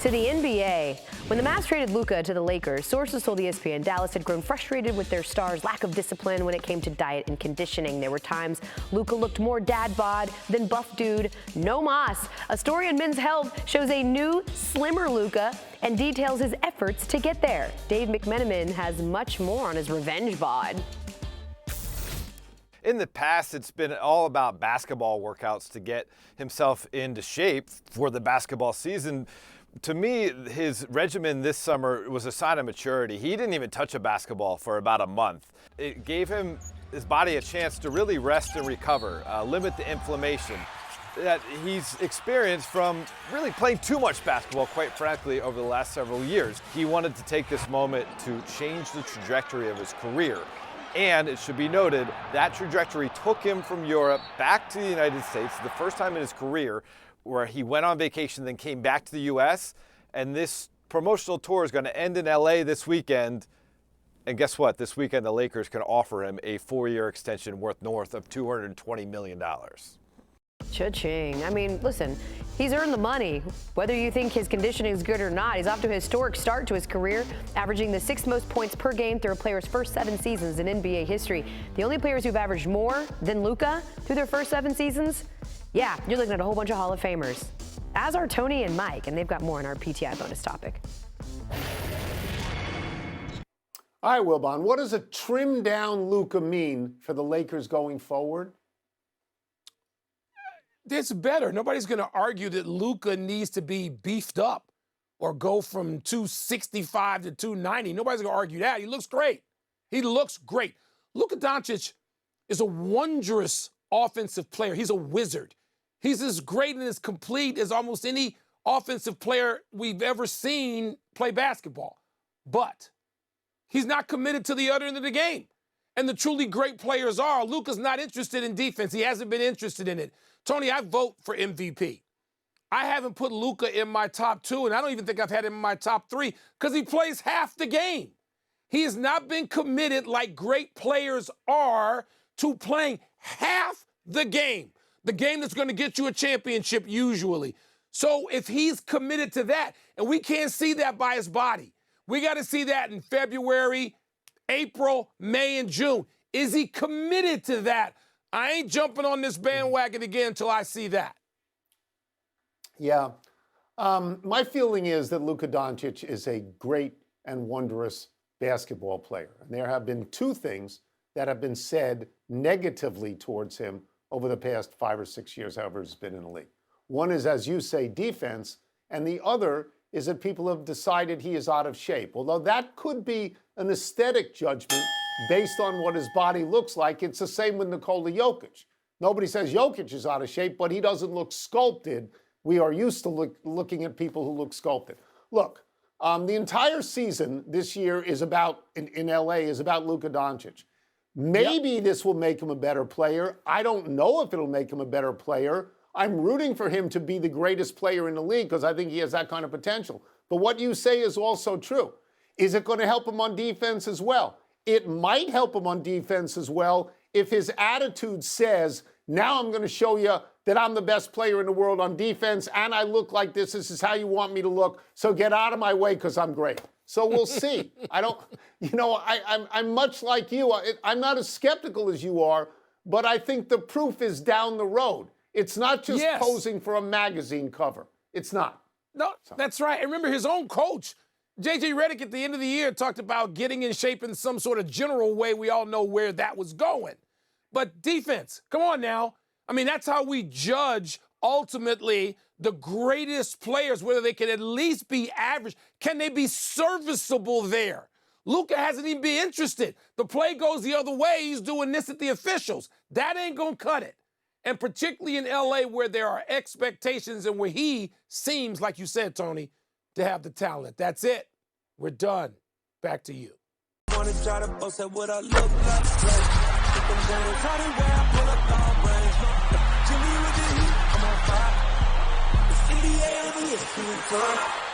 To the NBA. When the Mavs traded Luka to the Lakers, sources told ESPN Dallas had grown frustrated with their star's lack of discipline when it came to diet and conditioning. There were times Luka looked more dad bod than buff dude. No mas. A story on men's health shows a new, slimmer Luka and details his efforts to get there. Dave McMenamin has much more on his revenge bod. In the past, it's been all about basketball workouts to get himself into shape for the basketball season. To me, his regimen this summer was a sign of maturity. He didn't even touch a basketball for about a month. It gave his body a chance to really rest and recover, limit the inflammation that he's experienced from really playing too much basketball, quite frankly, over the last several years. He wanted to take this moment to change the trajectory of his career. And it should be noted, that trajectory took him from Europe back to the United States, the first time in his career where he went on vacation, then came back to the U.S. And this promotional tour is going to end in L.A. this weekend. And guess what? This weekend, the Lakers can offer him a 4-year extension worth north of $220 million. Cha-ching. I mean, listen, he's earned the money. Whether you think his conditioning is good or not, he's off to a historic start to his career, averaging the 6th most points per game through a player's first 7 seasons in NBA history. The only players who've averaged more than Luka through their first 7 seasons, yeah, you're looking at a whole bunch of Hall of Famers, as are Tony and Mike, and they've got more on our PTI bonus topic. All right, Wilbon, what does a trimmed-down Luka mean for the Lakers going forward? It's better. Nobody's going to argue that Luka needs to be beefed up or go from 265 to 290. Nobody's going to argue that. He looks great. He looks great. Luka Doncic is a wondrous offensive player. He's a wizard. He's as great and as complete as almost any offensive player we've ever seen play basketball. But he's not committed to the other end of the game. And the truly great players are. Luka's not interested in defense. He hasn't been interested in it. Tony, I vote for MVP. I haven't put Luka in my top 2, and I don't even think I've had him in my top 3 because he plays half the game. He has not been committed like great players are to playing half the game that's going to get you a championship usually. So if he's committed to that, and we can't see that by his body, we got to see that in February, April, May, and June. Is he committed to that? I ain't jumping on this bandwagon again until I see that. Yeah. My feeling is that Luka Doncic is a great and wondrous basketball player. And there have been 2 things that have been said negatively towards him over the past 5 or 6 years, however he's been in the league. One is, as you say, defense, and the other is that people have decided he is out of shape. Although that could be an aesthetic judgment based on what his body looks like. It's the same with Nikola Jokic. Nobody says Jokic is out of shape, but he doesn't look sculpted. We are used to looking at people who look sculpted. Look, the entire season this year is about, in LA, is about Luka Doncic. Maybe this will make him a better player. I don't know if it'll make him a better player. I'm rooting for him to be the greatest player in the league because I think he has that kind of potential. But what you say is also true. Is it going to help him on defense as well? It might help him on defense as well if his attitude says, now I'm going to show you that I'm the best player in the world on defense and I look like this. This is how you want me to look. So get out of my way because I'm great. So we'll see. I'm much like you. I'm not as skeptical as you are, but I think the proof is down the road. It's not just posing for a magazine cover. It's not. No, that's right. And remember, his own coach, J.J. Redick, at the end of the year, talked about getting in shape in some sort of general way. We all know where that was going. But defense, come on now. I mean, that's how we judge, ultimately, the greatest players, whether they can at least be average. Can they be serviceable there? Luka hasn't even been interested. The play goes the other way. He's doing this at the officials. That ain't going to cut it. And particularly in L.A. where there are expectations and where he seems, like you said, Tony, to have the talent. That's it. We're done. Back to you. Wanna try to boast at what I look like. Think I'm gonna try to wear I pull up long range. Jimmy with the heat, I'm on fire. It's NBA on the ESPN.